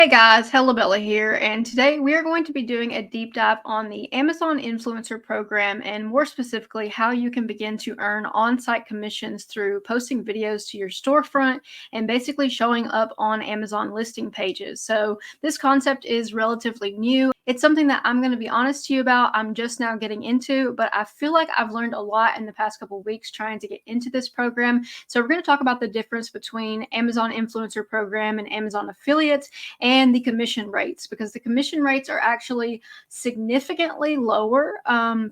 Hey guys, Bella here, and today we are going to be doing a deep dive on the Amazon Influencer Program and more specifically how you can begin to earn on-site commissions through posting videos to your storefront and basically showing up on Amazon listing pages. So this concept is relatively new. It's something that I'm going to be honest to you about. I'm just now getting into, but I feel like I've learned a lot in the past couple of weeks trying to get into this program. So we're going to talk about the difference between Amazon Influencer Program and Amazon Affiliates and the commission rates, because the commission rates are actually significantly lower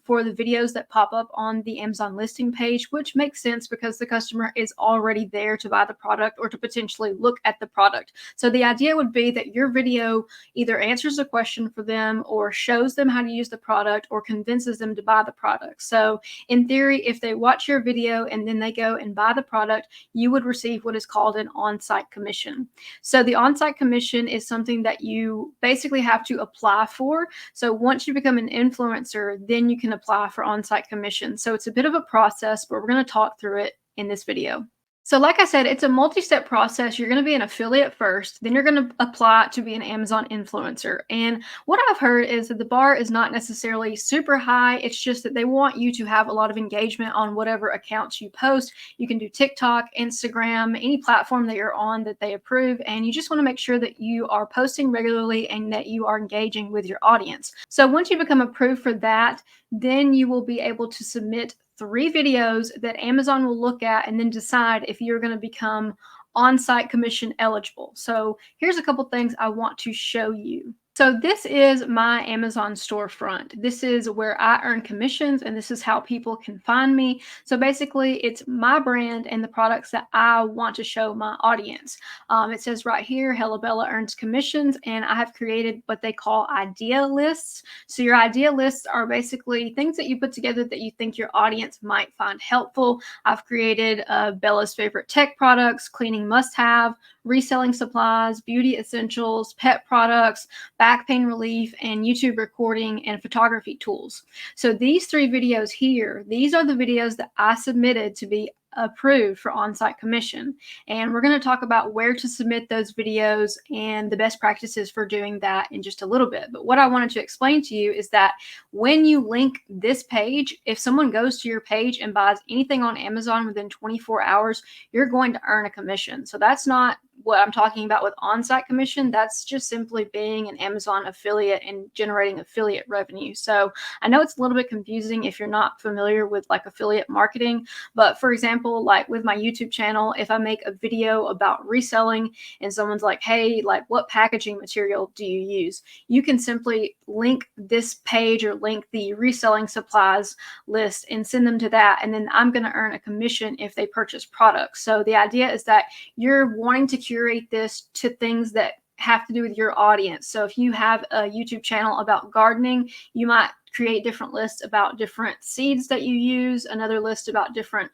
for the videos that pop up on the Amazon listing page, which makes sense because the customer is already there to buy the product or to potentially look at the product. So the idea would be that your video either answers a question for them or shows them how to use the product or convinces them to buy the product. So in theory, if they watch your video and then they go and buy the product, you would receive what is called an on-site commission. So the on-site commission is something that you basically have to apply for. So once you become an influencer, then you can apply for on-site commission. So it's a bit of a process, but we're going to talk through it in this video. So like I said, it's a multi-step process. You're going to be an affiliate first, then you're going to apply to be an Amazon influencer. And what I've heard is that the bar is not necessarily super high. It's just that they want you to have a lot of engagement on whatever accounts you post. You can do TikTok, Instagram, any platform that you're on that they approve. And you just want to make sure that you are posting regularly and that you are engaging with your audience. So once you become approved for that, then you will be able to submit 3 videos that Amazon will look at and then decide if you're going to become on-site commission eligible. So here's a couple things I want to show you. So this is my Amazon storefront. This is where I earn commissions and this is how people can find me. So basically it's my brand and the products that I want to show my audience. It says right here, Bella earns commissions, and I have created what they call idea lists. So your idea lists are basically things that you put together that you think your audience might find helpful. I've created Bella's favorite tech products, cleaning must-have, reselling supplies, beauty essentials, pet products, back pain relief, and YouTube recording and photography tools. So these 3 videos here, these are the videos that I submitted to be approved for on-site commission. And we're going to talk about where to submit those videos and the best practices for doing that in just a little bit. But what I wanted to explain to you is that when you link this page, if someone goes to your page and buys anything on Amazon within 24 hours, you're going to earn a commission. So that's not what I'm talking about with on-site commission. That's just simply being an Amazon affiliate and generating affiliate revenue. So I know it's a little bit confusing if you're not familiar with like affiliate marketing, but for example, like with my YouTube channel, if I make a video about reselling and someone's like, hey, like what packaging material do you use? You can simply link this page or link the reselling supplies list and send them to that. And then I'm going to earn a commission if they purchase products. So the idea is that you're wanting to curate this to things that have to do with your audience. So if you have a YouTube channel about gardening, you might create different lists about different seeds that you use, another list about different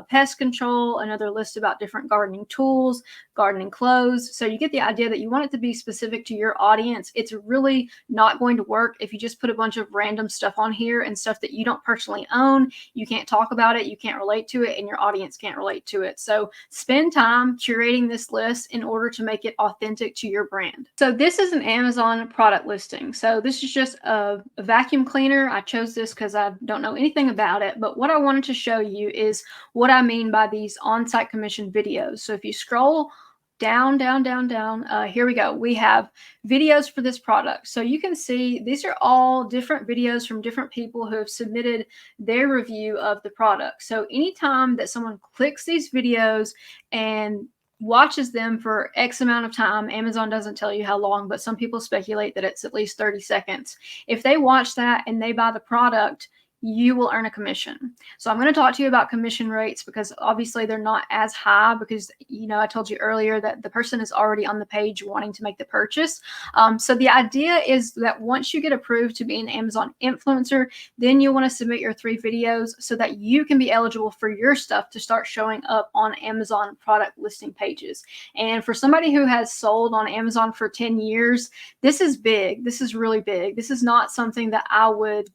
pest control, another list about different gardening tools, gardening clothes. So you get the idea that you want it to be specific to your audience. It's really not going to work if you just put a bunch of random stuff on here and stuff that you don't personally own. You can't talk about it, you can't relate to it, and your audience can't relate to it. So spend time curating this list in order to make it authentic to your brand. So this is an Amazon product listing. So this is just a vacuum cleaner. I chose this because I don't know anything about it, but what I wanted to show you is what I mean by these on-site commission videos. So if you scroll down, here we go. We have videos for this product. So you can see these are all different videos from different people who have submitted their review of the product. So anytime that someone clicks these videos and watches them for X amount of time, Amazon doesn't tell you how long, but some people speculate that it's at least 30 seconds. If they watch that and they buy the product, you will earn a commission. So I'm going to talk to you about commission rates because obviously they're not as high because, you know, I told you earlier that the person is already on the page wanting to make the purchase. So the idea is that once you get approved to be an Amazon influencer, then you'll want to submit your 3 videos so that you can be eligible for your stuff to start showing up on Amazon product listing pages. And for somebody who has sold on Amazon for 10 years, this is big. This is really big. This is not something that I would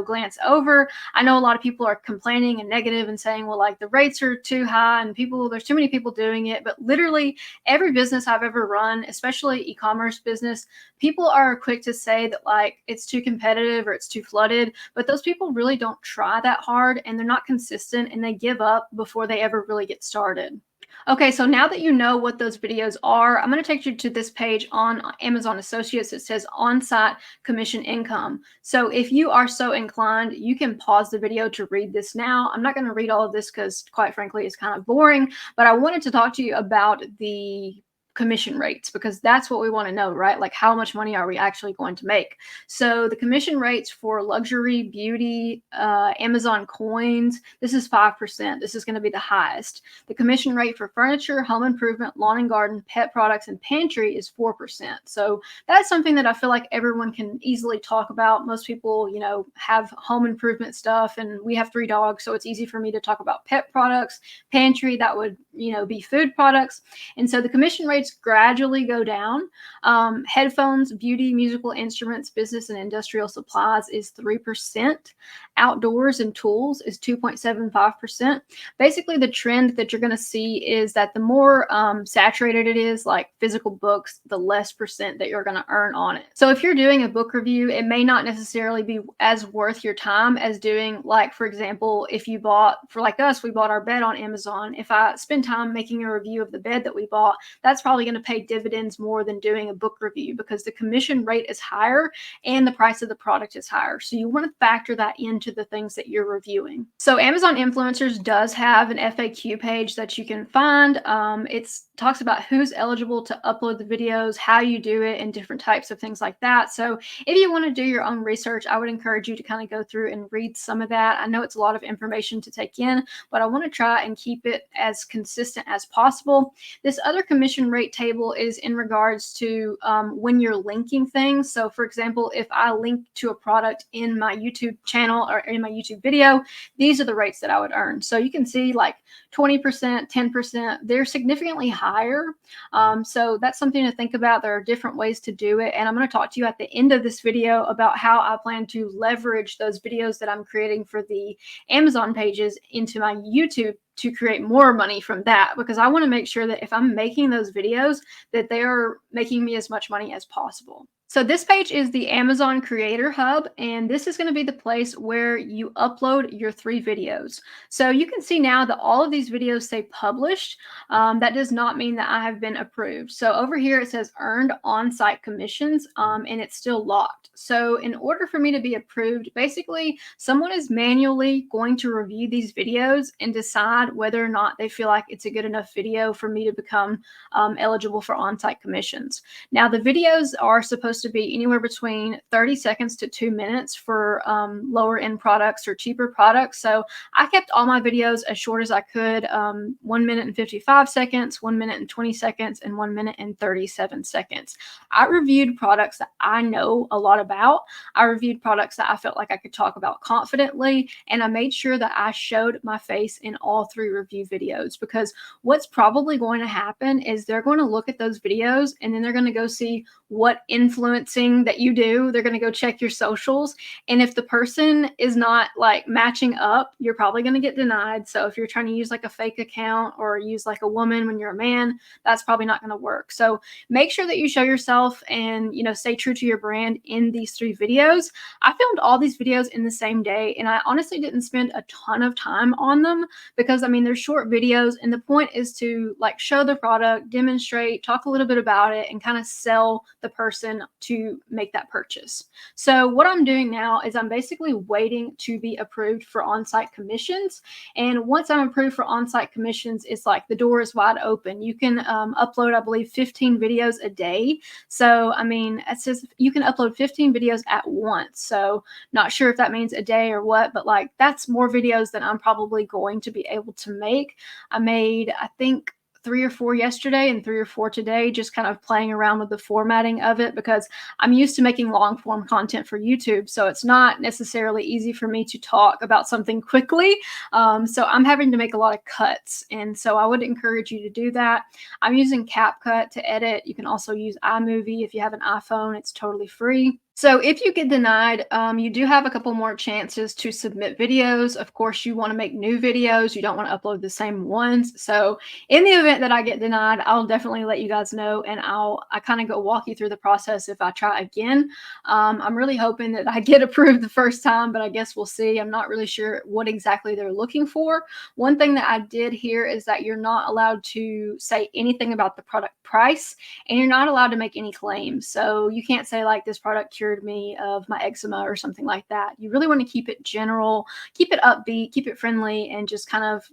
glance over. I know a lot of people are complaining and negative and saying, well, like the rates are too high and there's too many people doing it. But literally every business I've ever run, especially e-commerce business, people are quick to say that like it's too competitive or it's too flooded, but those people really don't try that hard and they're not consistent and they give up before they ever really get started. Okay, so now that you know what those videos are, I'm going to take you to this page on Amazon Associates. It says on-site commission income. So if you are so inclined, you can pause the video to read this now. I'm not going to read all of this because quite frankly, it's kind of boring, but I wanted to talk to you about the commission rates because that's what we want to know, right? Like how much money are we actually going to make? So the commission rates for luxury, beauty, Amazon coins, this is 5%. This is going to be the highest. The commission rate for furniture, home improvement, lawn and garden, pet products, and pantry is 4%. So that's something that I feel like everyone can easily talk about. Most people, have home improvement stuff, and we have 3 dogs, so it's easy for me to talk about pet products. Pantry, that would, be food products. And so the commission rates gradually go down. Headphones, beauty, musical instruments, business and industrial supplies is 3%. Outdoors and tools is 2.75%. Basically, the trend that you're going to see is that the more saturated it is, like physical books, the less percent that you're going to earn on it. So if you're doing a book review, it may not necessarily be as worth your time as doing, like, for example, if you bought, for like us, we bought our bed on Amazon. If I spend time making a review of the bed that we bought, that's probably going to pay dividends more than doing a book review because the commission rate is higher and the price of the product is higher. So you want to factor that into the things that you're reviewing. So Amazon Influencers does have an FAQ page that you can find. It talks about who's eligible to upload the videos, how you do it, and different types of things like that. So if you want to do your own research, I would encourage you to kind of go through and read some of that. I know it's a lot of information to take in, but I want to try and keep it as consistent as possible. This other commission rate table is in regards to when you're linking things. So for example, if I link to a product in my YouTube channel or in my YouTube video, these are the rates that I would earn. So you can see like 20%, 10%, they're significantly higher. So that's something to think about. There are different ways to do it. And I'm going to talk to you at the end of this video about how I plan to leverage those videos that I'm creating for the Amazon pages into my YouTube to create more money from that, because I want to make sure that if I'm making those videos, that they are making me as much money as possible. So this page is the Amazon Creator Hub, and this is going to be the place where you upload your 3 videos. So you can see now that all of these videos say published. That does not mean that I have been approved. So over here it says earned on-site commissions, and it's still locked. So in order for me to be approved, basically someone is manually going to review these videos and decide whether or not they feel like it's a good enough video for me to become eligible for on-site commissions. Now the videos are supposed to be anywhere between 30 seconds to 2 minutes for lower end products or cheaper products. So I kept all my videos as short as I could, 1 minute and 55 seconds, 1 minute and 20 seconds, and 1 minute and 37 seconds. I reviewed products that I know a lot about. I reviewed products that I felt like I could talk about confidently, and I made sure that I showed my face in all 3 review videos, because what's probably going to happen is they're going to look at those videos and then they're going to go see what influencing that you do. They're going to go check your socials. And if the person is not like matching up, you're probably going to get denied. So if you're trying to use like a fake account or use like a woman when you're a man, that's probably not going to work. So make sure that you show yourself and, stay true to your brand in these 3 videos. I filmed all these videos in the same day, and I honestly didn't spend a ton of time on them because they're short videos, and the point is to like show the product, demonstrate, talk a little bit about it, and kind of sell the person to make that purchase. So what I'm doing now is I'm basically waiting to be approved for on-site commissions. And once I'm approved for on-site commissions, it's like the door is wide open. You can upload, I believe, 15 videos a day. So, it says you can upload 15 videos at once. So not sure if that means a day or what, but like that's more videos than I'm probably going to be able to make. I made, I think, 3 or 4 yesterday and 3 or 4 today, just kind of playing around with the formatting of it because I'm used to making long form content for YouTube. So it's not necessarily easy for me to talk about something quickly. So I'm having to make a lot of cuts. And so I would encourage you to do that. I'm using CapCut to edit. You can also use iMovie if you have an iPhone. It's totally free. So if you get denied, you do have a couple more chances to submit videos. Of course, you want to make new videos. You don't want to upload the same ones. So in the event that I get denied, I'll definitely let you guys know, and I kind of go walk you through the process if I try again. I'm really hoping that I get approved the first time, but I guess we'll see. I'm not really sure what exactly they're looking for. One thing that I did hear is that you're not allowed to say anything about the product price, and you're not allowed to make any claims. So you can't say like this product cured me of my eczema or something like that. You really want to keep it general, keep it upbeat, keep it friendly, and just kind of,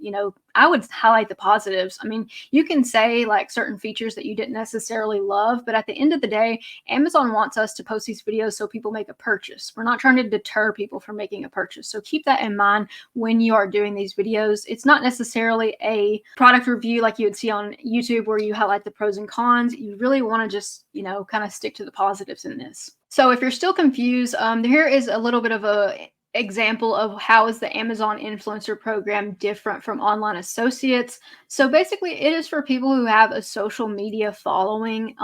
I would highlight the positives. I mean, you can say like certain features that you didn't necessarily love, but at the end of the day, Amazon wants us to post these videos so people make a purchase. We're not trying to deter people from making a purchase. So keep that in mind when you are doing these videos. It's not necessarily a product review like you would see on YouTube where you highlight the pros and cons. You really want to just, kind of stick to the positives in this. So if you're still confused, here is a little bit of a example of how is the Amazon influencer program different from online associates. So basically it is for people who have a social media following.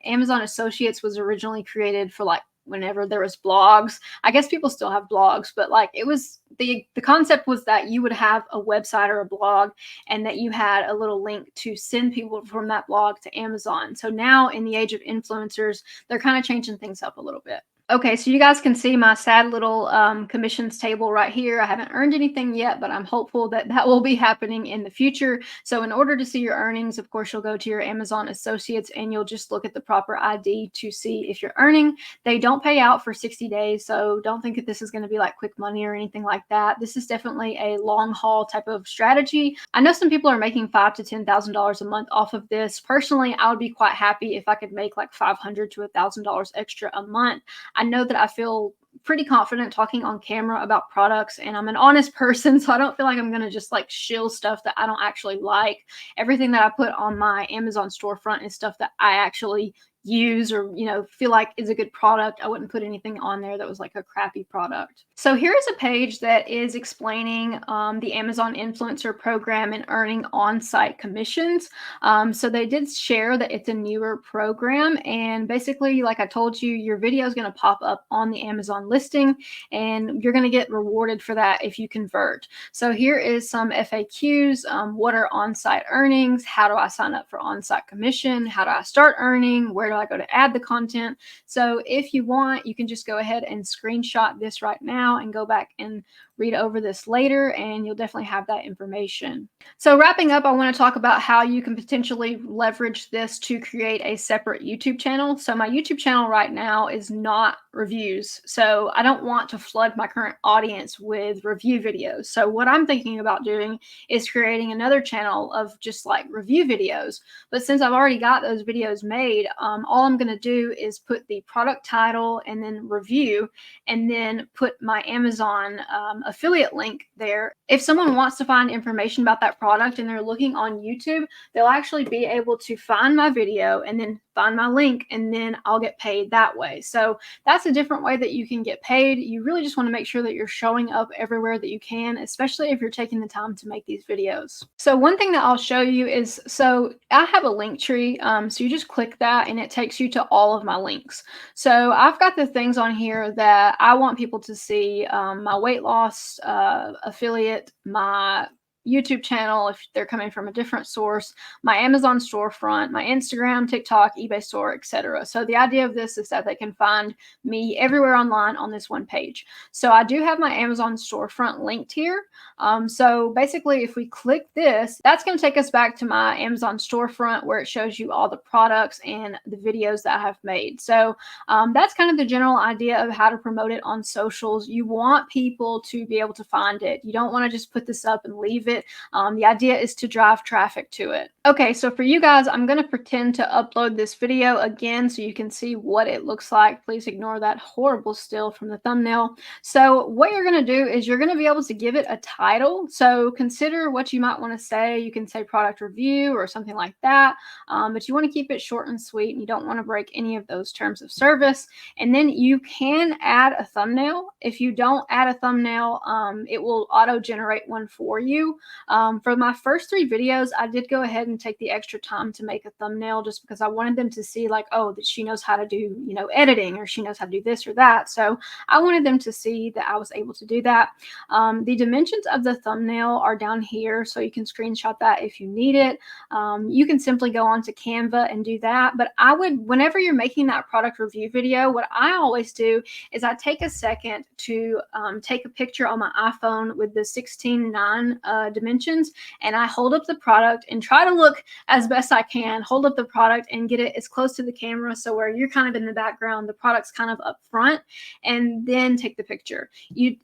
Amazon associates was originally created for like whenever there was blogs. I guess people still have blogs, but like it was the concept was that you would have a website or a blog and that you had a little link to send people from that blog to Amazon. So now in the age of influencers, they're kind of changing things up a little bit. Okay, so you guys can see my sad little commissions table right here. I haven't earned anything yet, but I'm hopeful that that will be happening in the future. So in order to see your earnings, of course, you'll go to your Amazon Associates and you'll just look at the proper ID to see if you're earning. They don't pay out for 60 days, so don't think that this is going to be like quick money or anything like that. This is definitely a long haul type of strategy. I know some people are making $5,000 to $10,000 a month off of this. Personally, I would be quite happy if I could make like $500 to $1,000 extra a month. I know that I feel pretty confident talking on camera about products, and I'm an honest person, so I don't feel like I'm going to just like shill stuff that I don't actually like. Everything that I put on my Amazon storefront is stuff that I actually use or feel like is a good product. I wouldn't put anything on there that was like a crappy product. So here's a page that is explaining the Amazon influencer program and earning on-site commissions. So they did share that it's a newer program, and basically, like I told you, your video is going to pop up on the Amazon listing and you're going to get rewarded for that if you convert. So here is some FAQs. What are on-site earnings? How do I sign up for on-site commission? How do I start earning? Where do I go to add the content? So if you want, you can just go ahead and screenshot this right now and go back and read over this later, and you'll definitely have that information. So wrapping up, I want to talk about how you can potentially leverage this to create a separate YouTube channel. So my YouTube channel right now is not reviews. So I don't want to flood my current audience with review videos. So what I'm thinking about doing is creating another channel of just like review videos. But since I've already got those videos made, all I'm going to do is put the product title and then review, and then put my Amazon affiliate link there. If someone wants to find information about that product and they're looking on YouTube, they'll actually be able to find my video and then find my link, and then I'll get paid that way. So that's a different way that you can get paid. You really just want to make sure that you're showing up everywhere that you can, especially if you're taking the time to make these videos. So one thing that I'll show you is, so I have a link tree. So you just click that and it takes you to all of my links. So I've got the things on here that I want people to see, my weight loss affiliate, my YouTube channel if they're coming from a different source, my Amazon storefront, my Instagram, TikTok, eBay store, etc. So the idea of this is that they can find me everywhere online on this one page. So I do have my Amazon storefront linked here. So basically, if we click this, that's going to take us back to my Amazon storefront where it shows you all the products and the videos that I have made. So that's kind of the general idea of how to promote it on socials. You want people to be able to find it. You don't want to just put this up and leave it. The idea is to drive traffic to it. Okay, so for you guys, I'm going to pretend to upload this video again so you can see what it looks like. Please ignore that horrible still from the thumbnail. So what you're going to do is you're going to be able to give it a title. So consider what you might want to say. You can say product review or something like that, but you want to keep it short and sweet, and you don't want to break any of those terms of service. And then you can add a thumbnail. If you don't add a thumbnail, it will auto-generate one for you. For my first 3 videos, I did go ahead and take the extra time to make a thumbnail just because I wanted them to see like, oh, that she knows how to do, editing, or she knows how to do this or that. So I wanted them to see that I was able to do that. The dimensions of the thumbnail are down here, so you can screenshot that if you need it. You can simply go onto Canva and do that. But I would, whenever you're making that product review video, what I always do is I take a second to take a picture on my iPhone with the 16:9 dimensions, and I hold up the product and try to look as best I can, hold up the product and get it as close to the camera so where you're kind of in the background, the product's kind of up front, and then take the picture.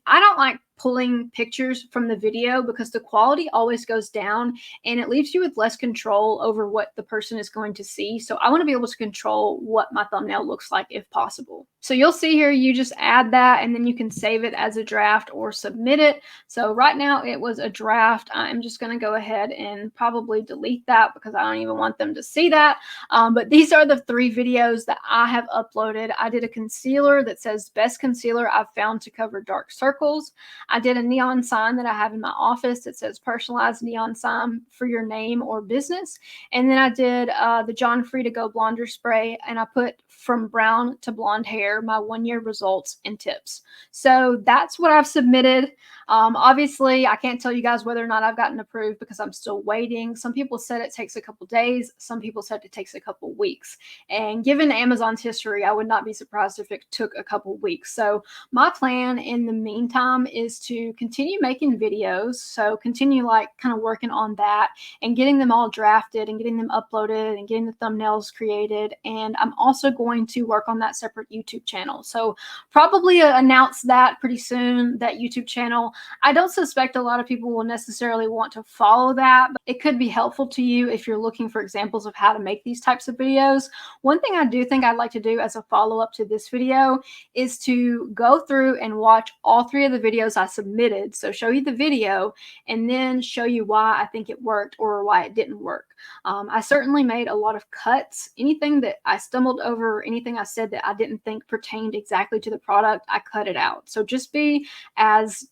I don't like pulling pictures from the video because the quality always goes down and it leaves you with less control over what the person is going to see. So I want to be able to control what my thumbnail looks like if possible. So you'll see here, you just add that and then you can save it as a draft or submit it. So right now it was a draft. I'm just going to go ahead and probably delete that because I don't even want them to see that. But these are the 3 videos that I have uploaded. I did a concealer that says best concealer I've found to cover dark circles. I did a neon sign that I have in my office that says personalized neon sign for your name or business. And then I did the John Frieda Go Blonder spray, and I put from brown to blonde hair, my 1-year results and tips. So that's what I've submitted. Obviously, I can't tell you guys whether or not I've gotten approved because I'm still waiting. Some people said it takes a couple days. Some people said it takes a couple weeks. And given Amazon's history, I would not be surprised if it took a couple weeks. So my plan in the meantime is to continue making videos. So continue like kind of working on that and getting them all drafted and getting them uploaded and getting the thumbnails created. And I'm also going to work on that separate YouTube channel. So probably announce that pretty soon, that YouTube channel. I don't suspect a lot of people will necessarily want to follow that, but it could be helpful to you if you're looking for examples of how to make these types of videos. One thing I do think I'd like to do as a follow-up to this video is to go through and watch all 3 of the videos I submitted. So show you the video and then show you why I think it worked or why it didn't work. I certainly made a lot of cuts. Anything that I stumbled over, anything I said that I didn't think pertained exactly to the product, I cut it out. So just be as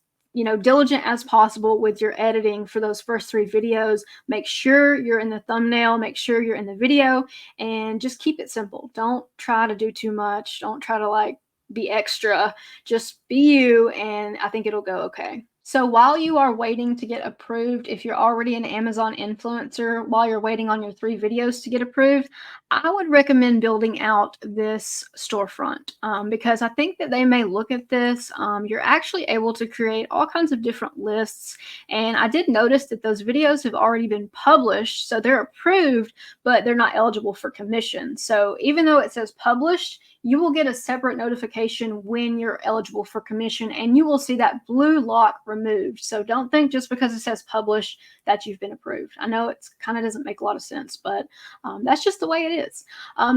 diligent as possible with your editing for those first 3 videos. Make sure you're in the thumbnail, make sure you're in the video, and just keep it simple. Don't try to do too much. Don't try to like be extra. Just be you, and I think it'll go okay. So while you are waiting to get approved, if you're already an Amazon influencer, while you're waiting on your 3 videos to get approved, I would recommend building out this storefront because I think that they may look at this. You're actually able to create all kinds of different lists. And I did notice that those videos have already been published. So they're approved, but they're not eligible for commission. So even though it says published, you will get a separate notification when you're eligible for commission, and you will see that blue lock removed. So don't think just because it says published that you've been approved. I know it kind of doesn't make a lot of sense, but that's just the way it is.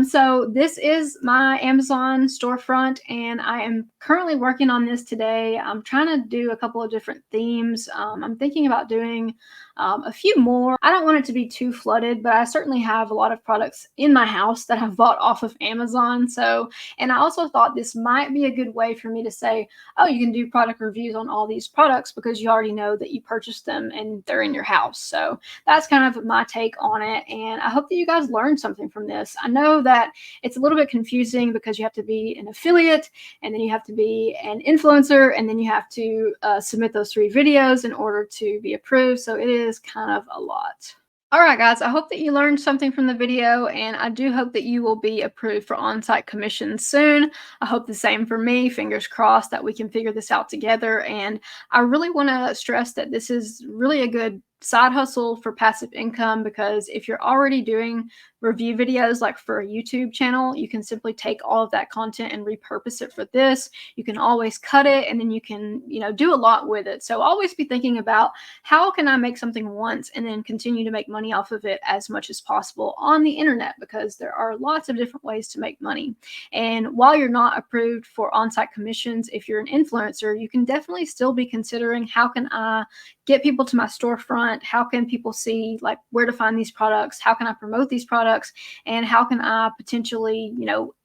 So this is my Amazon storefront, and I am currently working on this today. I'm trying to do a couple of different themes. I'm thinking about doing a few more. I don't want it to be too flooded, but I certainly have a lot of products in my house that I've bought off of Amazon. So, and I also thought this might be a good way for me to say, oh, you can do product reviews on all these products because you already know that you purchased them and they're in your house. So that's kind of my take on it. And I hope that you guys learned something from this. I know that it's a little bit confusing because you have to be an affiliate, and then you have to be an influencer, and then you have to submit those 3 videos in order to be approved. So it is kind of a lot. All right, guys, I hope that you learned something from the video, and I do hope that you will be approved for on-site commissions soon. I hope the same for me. Fingers crossed that we can figure this out together. And I really want to stress that this is really a good side hustle for passive income, because if you're already doing review videos like for a YouTube channel, you can simply take all of that content and repurpose it for this. You can always cut it, and then you can, do a lot with it. So always be thinking about, how can I make something once and then continue to make money off of it as much as possible on the internet, because there are lots of different ways to make money. And while you're not approved for on-site commissions, if you're an influencer, you can definitely still be considering, how can I get people to my storefront? How can people see like where to find these products? How can I promote these products? products, and how can I potentially,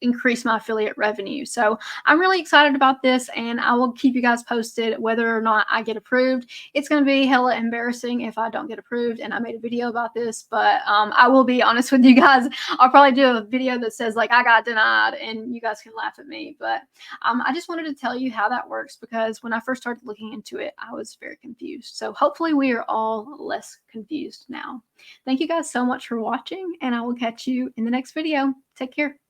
increase my affiliate revenue. So I'm really excited about this, and I will keep you guys posted whether or not I get approved. It's going to be hella embarrassing if I don't get approved, and I made a video about this, but I will be honest with you guys. I'll probably do a video that says like I got denied, and you guys can laugh at me. But I just wanted to tell you how that works, because when I first started looking into it, I was very confused. So hopefully we are all less confused now. Thank you guys so much for watching, and I will catch you in the next video. Take care.